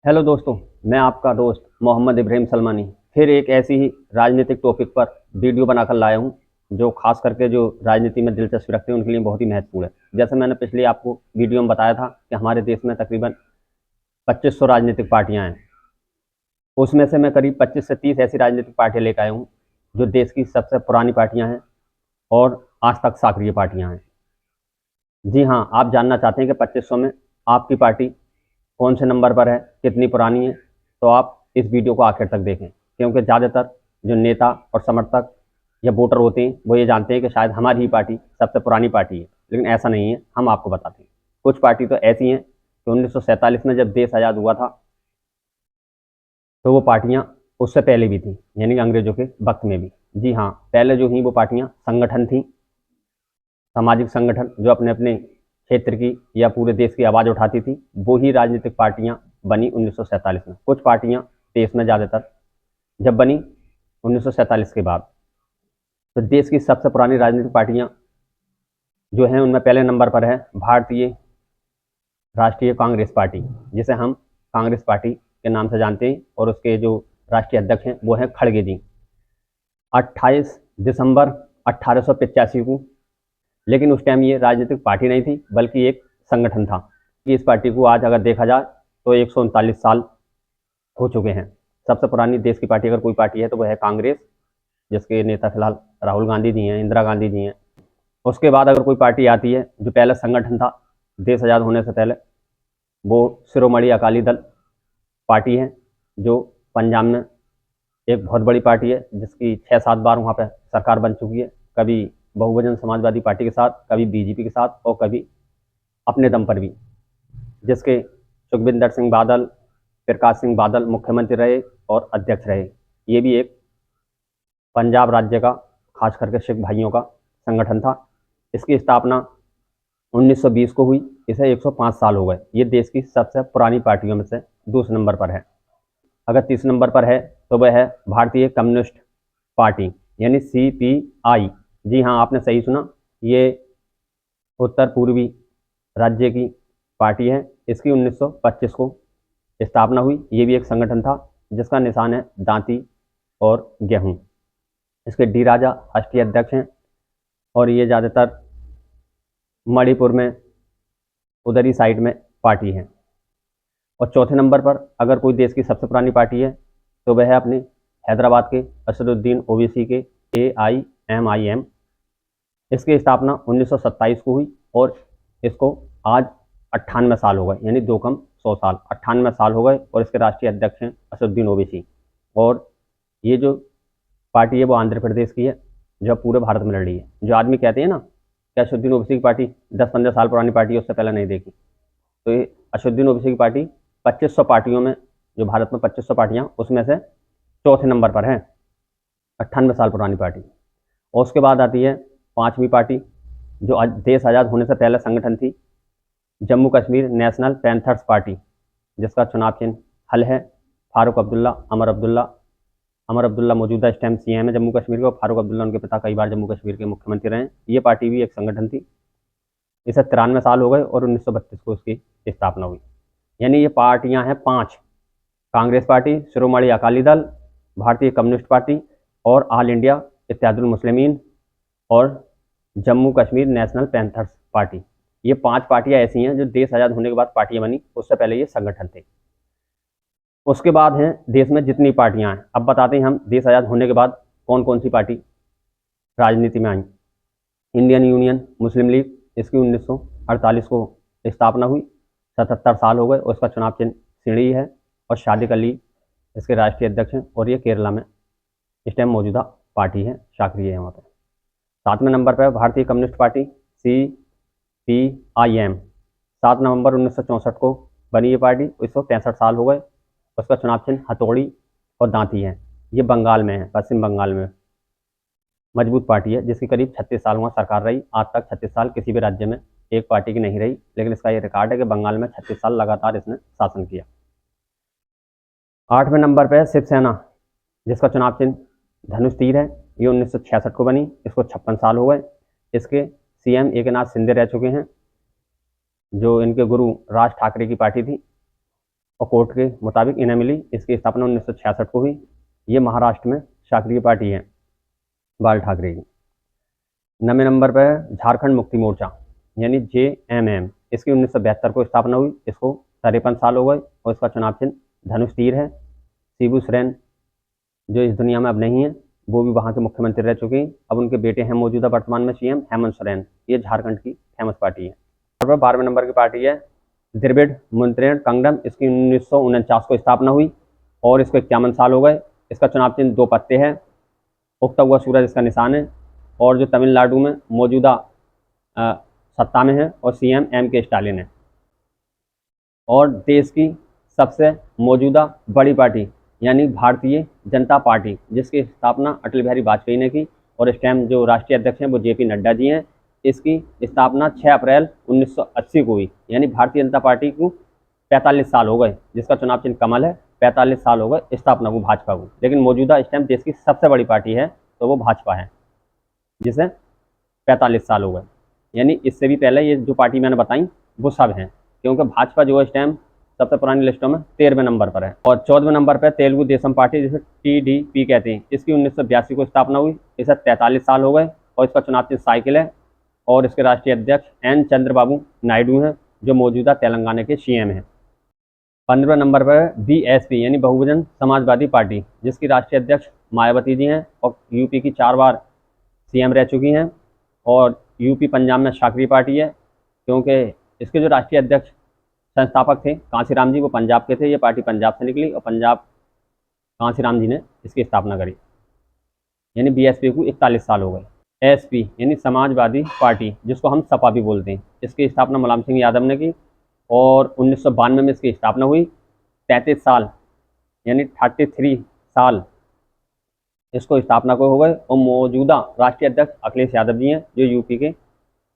Hello दोस्तों, मैं आपका दोस्त मोहम्मद इब्राहिम सलमानी फिर एक ऐसी ही राजनीतिक टॉपिक पर वीडियो बनाकर लाया हूं जो खास करके जो राजनीति में दिलचस्पी रखते हैं उनके लिए बहुत ही महत्वपूर्ण है। जैसे मैंने पिछले आपको वीडियो में बताया था कि हमारे देश में तकरीबन 2500 राजनीतिक पार्टियां हैं। उसमें से मैं करीब 25 से 30 ऐसी राजनीतिक पार्टियां लेकर आया हूं जो देश की सबसे पुरानी पार्टियां हैं और आज तक सक्रिय पार्टियां हैं। जी हाँ, आप जानना चाहते हैं कि 2500 में आपकी पार्टी कौन से नंबर पर है, कितनी पुरानी है, तो आप इस वीडियो को आखिर तक देखें, क्योंकि ज़्यादातर जो नेता और समर्थक या वोटर होते हैं वो ये जानते हैं कि शायद हमारी ही पार्टी सबसे पुरानी पार्टी है, लेकिन ऐसा नहीं है। हम आपको बताते हैं कुछ पार्टी तो ऐसी हैं कि 1947 में जब देश आज़ाद हुआ था तो वो पार्टियां उससे पहले भी थी, यानी कि अंग्रेजों के वक्त में भी। जी हाँ, पहले जो ही वो पार्टियां संगठन थी, सामाजिक संगठन जो अपने अपने क्षेत्र की या पूरे देश की आवाज़ उठाती थी, वो ही राजनीतिक पार्टियां बनी 1947 में। कुछ पार्टियां देश में ज़्यादातर जब बनी 1947 के बाद, तो देश की सबसे पुरानी राजनीतिक पार्टियां जो हैं उनमें पहले नंबर पर है भारतीय राष्ट्रीय कांग्रेस पार्टी, जिसे हम कांग्रेस पार्टी के नाम से जानते हैं, और उसके जो राष्ट्रीय अध्यक्ष हैं वो हैं खड़गे जी। 28 दिसंबर 1885 को, लेकिन उस टाइम ये राजनीतिक पार्टी नहीं थी बल्कि एक संगठन था। इस पार्टी को आज अगर देखा जाए तो 139 साल हो चुके हैं। सबसे पुरानी देश की पार्टी अगर कोई पार्टी है तो वह है कांग्रेस, जिसके नेता फिलहाल राहुल गांधी जी हैं, इंदिरा गांधी जी हैं। उसके बाद अगर कोई पार्टी आती है जो पहले संगठन था देश आज़ाद होने से पहले, वो शिरोमणि अकाली दल पार्टी है, जो पंजाब में एक बहुत बड़ी पार्टी है, जिसकी 6-7 बार वहाँ पर सरकार बन चुकी है। कभी बहुजन समाजवादी पार्टी के साथ, कभी बीजेपी के साथ, और कभी अपने दम पर भी, जिसके सुखविंदर सिंह बादल, प्रकाश सिंह बादल मुख्यमंत्री रहे और अध्यक्ष रहे। ये भी एक पंजाब राज्य का खास करके सिख भाइयों का संगठन था। इसकी स्थापना 1920 को हुई। इसे 105 साल हो गए। ये देश की सबसे पुरानी पार्टियों में से दूसरे नंबर पर है। अगर तीसरे नंबर पर है तो वह है भारतीय कम्युनिस्ट पार्टी, यानी CPI। जी हाँ, आपने सही सुना, ये उत्तर पूर्वी राज्य की पार्टी है। इसकी 1925 को स्थापना हुई। ये भी एक संगठन था जिसका निशान है दांती और गेहूं। इसके डी राजा राष्ट्रीय अध्यक्ष हैं, और ये ज़्यादातर मणिपुर में उधरी साइड में पार्टी है। और चौथे नंबर पर अगर कोई देश की सबसे पुरानी पार्टी है तो वह है अपनी हैदराबाद के असदुद्दीन ओवैसी के AIMIM। इसकी स्थापना 1927 को हुई, और इसको आज 98 साल हो गए, यानी 2 कम 100 साल, 98 साल हो गए। और इसके राष्ट्रीय अध्यक्ष हैं असदुद्दीन ओवैसी। और ये जो पार्टी है वो आंध्र प्रदेश की है, जो पूरे भारत में लड़ रही है। जो आदमी कहते हैं ना कि असदुद्दीन ओवैसी की पार्टी 10-15 साल पुरानी पार्टी है, उससे पहले नहीं देखी, तो ये असदुद्दीन ओवैसी की पार्टी 2500 पार्टियों में, जो भारत में 2500 पार्टियां, उसमें से चौथे नंबर पर है, 98 साल पुरानी पार्टी। और उसके बाद आती है पांचवी पार्टी, जो देश आज़ाद होने से पहले संगठन थी, Jammu Kashmir national panthers party, जिसका चुनाव चिन्ह हल है। फारूक अब्दुल्ला, अमर अब्दुल्ला मौजूदा इस टाइम CM है जम्मू कश्मीर के, और फारूक अब्दुल्ला उनके पिता कई बार जम्मू कश्मीर के मुख्यमंत्री रहे। ये पार्टी भी एक संगठन थी। इसे 93 साल हो गए और 1932 को इसकी स्थापना हुई। यानी ये पार्टियां हैं 5: कांग्रेस पार्टी, शिरोमणि अकाली दल, भारतीय कम्युनिस्ट पार्टी, और ऑल इंडिया इत्तेहादुल मुस्लिमीन, और Jammu Kashmir national panthers party. ये 5 पार्टियां ऐसी हैं जो देश आज़ाद होने के बाद पार्टियां बनी, उससे पहले ये संगठन थे। उसके बाद हैं देश में जितनी पार्टियां हैं। अब बताते हैं हम देश आज़ाद होने के बाद कौन कौन सी पार्टी राजनीति में आई। इंडियन यूनियन मुस्लिम लीग, इसकी 1948 को स्थापना हुई, 77 साल हो गए। और इसका चुनाव चिन्ह सीढ़ी है, और सादिक अली इसके राष्ट्रीय अध्यक्ष हैं, और ये केरला में इस टाइम मौजूदा पार्टी है, सक्रिय है वहाँ पर। 7वें नंबर पर भारतीय कम्युनिस्ट पार्टी CPIM। 7 नवंबर 1964 को बनी ये पार्टी, 163 साल हो गए। उसका चुनाव चिन्ह हथौड़ी और दांती है। ये बंगाल में है, पश्चिम बंगाल में मजबूत पार्टी है, जिसकी करीब 36 साल वहाँ सरकार रही। आज तक 36 साल किसी भी राज्य में एक पार्टी की नहीं रही, लेकिन इसका ये रिकॉर्ड है कि बंगाल में 36 साल लगातार इसने शासन किया। 8वें नंबर पर है शिवसेना, जिसका चुनाव चिन्ह धनुष तीर है। ये 1966 को बनी, इसको 56 साल हो गए। इसके CM एकनाथ शिंदे रह चुके हैं, जो इनके गुरु राज ठाकरे की पार्टी थी। कोर्ट के मुताबिक इन्हें मिली। इसकी स्थापना 1966 को हुई। ये महाराष्ट्र में सक्रिय पार्टी है बाल ठाकरे की। 9वें नंबर पर झारखंड मुक्ति मोर्चा यानी JMM। इसकी 1972 को स्थापना हुई। इसको 53 साल हो गए और इसका चुनाव चिन्ह धनुष तीर है। शिबू सोरेन जो इस दुनिया में अब नहीं है, वो भी वहाँ के मुख्यमंत्री रह चुके हैं। अब उनके बेटे हैं मौजूदा वर्तमान में CM हेमंत सोरेन। ये झारखंड की फेमस पार्टी है। 12वें नंबर की पार्टी है द्रविड़ मुनेत्र कंगम। इसकी 1949 को स्थापना हुई और इसको 51 साल हो गए। इसका चुनाव चिन्ह 2 पत्ते हैं। उगता हुआ सूरज इसका निशान है और जो तमिलनाडु में मौजूदा सत्ता में है और CM MK स्टालिन है। और देश की सबसे मौजूदा बड़ी पार्टी यानी भारतीय जनता पार्टी, जिसकी स्थापना अटल बिहारी वाजपेयी ने की और इस टाइम जो राष्ट्रीय अध्यक्ष हैं वो JP नड्डा जी हैं। इसकी स्थापना 6 अप्रैल 1980 को हुई। यानी भारतीय जनता पार्टी को 45 साल हो गए, जिसका चुनाव चिन्ह कमल है। 45 साल हो गए स्थापना को, भाजपा को। लेकिन मौजूदा इस टाइम देश की सबसे बड़ी पार्टी है तो वो भाजपा है, जिसे 45 साल हो गए। यानी इससे भी पहले ये जो पार्टी मैंने बताई वो सब हैं, क्योंकि भाजपा जो है इस टाइम सबसे पुरानी लिस्टों में 13वें नंबर पर है। और 14वें नंबर पर तेलुगु देशम पार्टी, जिसे TDP कहते हैं। इसकी 1982 को स्थापना हुई। इसे 43 साल हो गए और इसका चुनाव चिन्ह साइकिल है और इसके राष्ट्रीय अध्यक्ष N चंद्रबाबू नायडू हैं, जो मौजूदा तेलंगाना के CM हैं। 15वें नंबर पर BSP यानी बहुजन समाजवादी पार्टी, जिसकी राष्ट्रीय अध्यक्ष मायावती जी हैं और UP की 4 बार CM रह चुकी हैं और UP पंजाब में सक्रिय पार्टी है, क्योंकि इसके जो राष्ट्रीय अध्यक्ष संस्थापक थे कांसीराम जी, वो पंजाब के थे। ये पार्टी पंजाब से निकली और पंजाब कांसीराम जी ने इसकी स्थापना करी। यानी BSP को 41 साल हो गए। SP यानी समाजवादी पार्टी, जिसको हम सपा भी बोलते हैं, इसकी स्थापना मुलायम सिंह यादव ने की और 1992 में इसकी स्थापना हुई। 33 साल यानी 33 साल इसको स्थापना को हो गए और मौजूदा राष्ट्रीय अध्यक्ष अखिलेश यादव जी हैं, जो UP के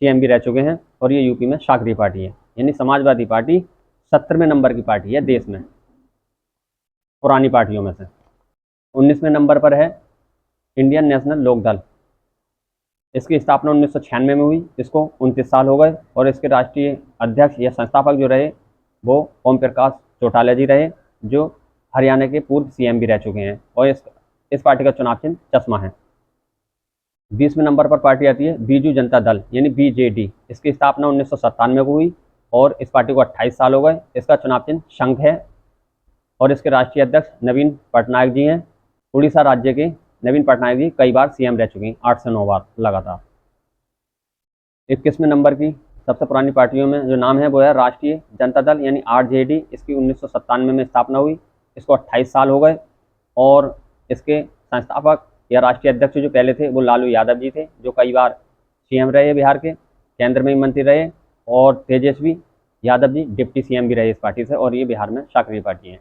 CM भी रह चुके हैं और ये UP में सक्रिय पार्टी है। यानी समाजवादी पार्टी 17वें नंबर की पार्टी है देश में पुरानी पार्टियों में से। 19वें नंबर पर है इंडियन नेशनल लोक दल। इसकी स्थापना 1996 में हुई। इसको 29 साल हो गए और इसके राष्ट्रीय अध्यक्ष या संस्थापक जो रहे वो ओम प्रकाश चौटाला जी रहे, जो हरियाणा के पूर्व CM भी रह चुके हैं। और इस पार्टी का चुनाव चिन्ह चश्मा है। 20वें नंबर पर पार्टी आती है बीजू जनता दल यानी BJD। इसकी स्थापना 1997 को हुई और इस पार्टी को 28 साल हो गए। इसका चुनाव चिन्ह शंख है और इसके राष्ट्रीय अध्यक्ष नवीन पटनायक जी हैं। उड़ीसा राज्य के नवीन पटनायक जी कई बार CM रह चुके हैं, 8 से 9 बार लगातार। 21वें नंबर की सबसे पुरानी पार्टियों में जो नाम है वो है राष्ट्रीय जनता दल यानी RJD। इसकी 1997 में स्थापना हुई। इसको 28 साल हो गए और इसके संस्थापक या राष्ट्रीय अध्यक्ष जो पहले थे वो लालू यादव जी थे, जो कई बार CM रहे बिहार के, केंद्र में मंत्री रहे। और तेजस्वी यादव जी डिप्टी CM भी रहे इस पार्टी से और ये बिहार में सक्रिय पार्टी है।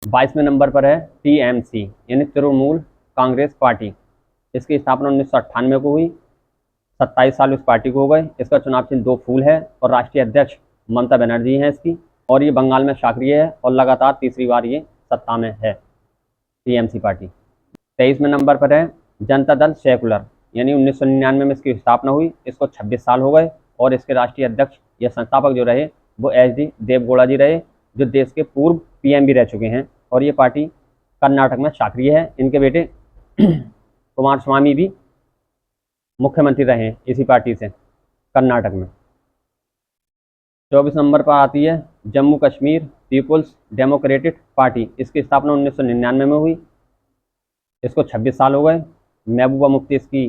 22वें नंबर पर है TMC यानी तृणमूल कांग्रेस पार्टी। इसकी स्थापना 1998 को हुई। 27 साल उस पार्टी को हो गए। इसका चुनाव चिन्ह 2 फूल है और राष्ट्रीय अध्यक्ष ममता बनर्जी हैं इसकी, और ये बंगाल में सक्रिय है और लगातार तीसरी बार ये सत्ता में है TMC पार्टी। 23वें नंबर पर है जनता दल सेकुलर यानी 1999 में इसकी स्थापना हुई। इसको 26 साल हो गए और इसके राष्ट्रीय अध्यक्ष या संस्थापक जो रहे वो HD देवगौड़ा जी रहे, जो देश के पूर्व PM भी रह चुके हैं और ये पार्टी कर्नाटक में सक्रिय है। इनके बेटे कुमार स्वामी भी मुख्यमंत्री रहे हैं इसी पार्टी से कर्नाटक में। 24 नंबर पर आती है Jammu Kashmir Peoples Democratic Party. इसकी स्थापना 1999 में हुई। इसको 26 साल हो गए। महबूबा मुफ्ती इसकी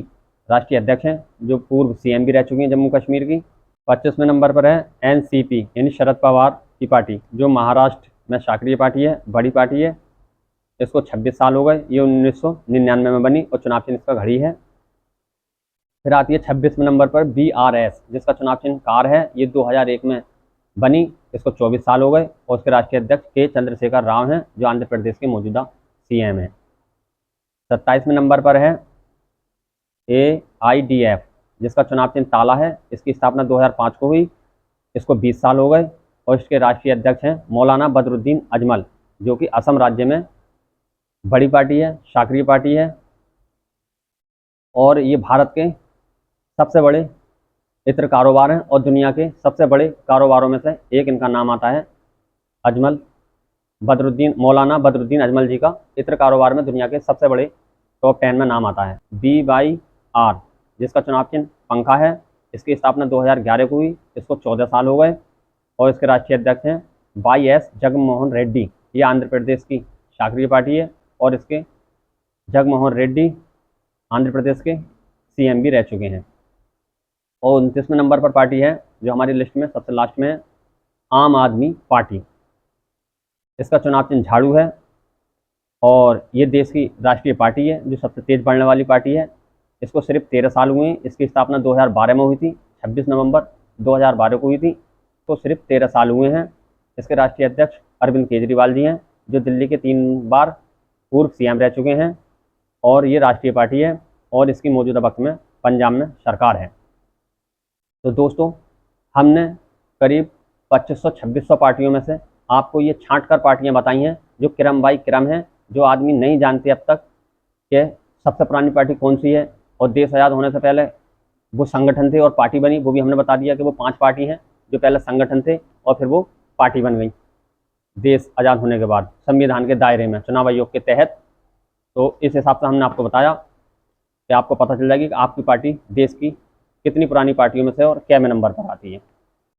राष्ट्रीय अध्यक्ष हैं, जो पूर्व CM भी रह चुकी हैं जम्मू कश्मीर की। 25वें नंबर पर है NCP यानी शरद पवार की पार्टी, जो महाराष्ट्र में सक्रिय पार्टी है, बड़ी पार्टी है। इसको 26 साल हो गए। ये 1999 में बनी और चुनाव चिन्ह इसका घड़ी है। फिर आती है 26वें नंबर पर BRS, जिसका चुनाव चिन्ह कार है। ये 2001 में बनी। इसको 24 साल हो गए और उसके राष्ट्रीय अध्यक्ष के चंद्रशेखर राव हैं, जो आंध्र प्रदेश के मौजूदा CM हैं। 27वें नंबर पर है AIDF, जिसका चुनाव चिन्ह ताला है। इसकी स्थापना 2005 को हुई। इसको 20 साल हो गए और इसके राष्ट्रीय अध्यक्ष हैं मौलाना बदरुद्दीन अजमल, जो कि असम राज्य में बड़ी पार्टी है, सक्रिय पार्टी है। और ये भारत के सबसे बड़े इत्र कारोबार हैं और दुनिया के सबसे बड़े कारोबारों में से एक इनका नाम आता है। अजमल बदरुद्दीन मौलाना बदरुद्दीन अजमल जी का इत्र कारोबार में दुनिया के सबसे बड़े टॉप 10 में नाम आता है। BYR जिसका चुनाव चिन्ह पंखा है, इसकी स्थापना 2011 को हुई, इसको 14 साल हो गए और इसके राष्ट्रीय अध्यक्ष हैं YS जगनमोहन रेड्डी। ये आंध्र प्रदेश की शासकीय पार्टी है और इसके जगनमोहन रेड्डी आंध्र प्रदेश के CM भी रह चुके हैं। और 29वें नंबर पर पार्टी है जो हमारी लिस्ट में सबसे लास्ट में है, आम आदमी पार्टी। इसका चुनाव चिन्ह झाड़ू है और ये देश की राष्ट्रीय पार्टी है जो सबसे तेज बढ़ने वाली पार्टी है। इसको सिर्फ 13 साल हुए हैं। इसकी स्थापना 2012 में हुई थी, 26 नवंबर 2012 को हुई थी, तो सिर्फ 13 साल हुए हैं। इसके राष्ट्रीय अध्यक्ष अरविंद केजरीवाल जी हैं जो दिल्ली के 3 बार पूर्व CM रह चुके हैं और ये राष्ट्रीय पार्टी है और इसकी मौजूदा वक्त में पंजाब में सरकार है। तो दोस्तों, हमने करीब 2500-2600 पार्टियों में से आपको ये छांट कर पार्टियाँ बताई हैं जो क्रम बाई क्रम हैं, जो आदमी नहीं जानते अब तक कि सबसे पुरानी पार्टी कौन सी है और देश आज़ाद होने से पहले वो संगठन थे और पार्टी बनी, वो भी हमने बता दिया कि वो 5 पार्टी हैं जो पहले संगठन थे और फिर वो पार्टी बन गई देश आज़ाद होने के बाद संविधान के दायरे में चुनाव आयोग के तहत। तो इस हिसाब से हमने आपको बताया कि आपको पता चल जाएगी कि आपकी पार्टी देश की कितनी पुरानी पार्टियों में से और क्या में नंबर पर आती है।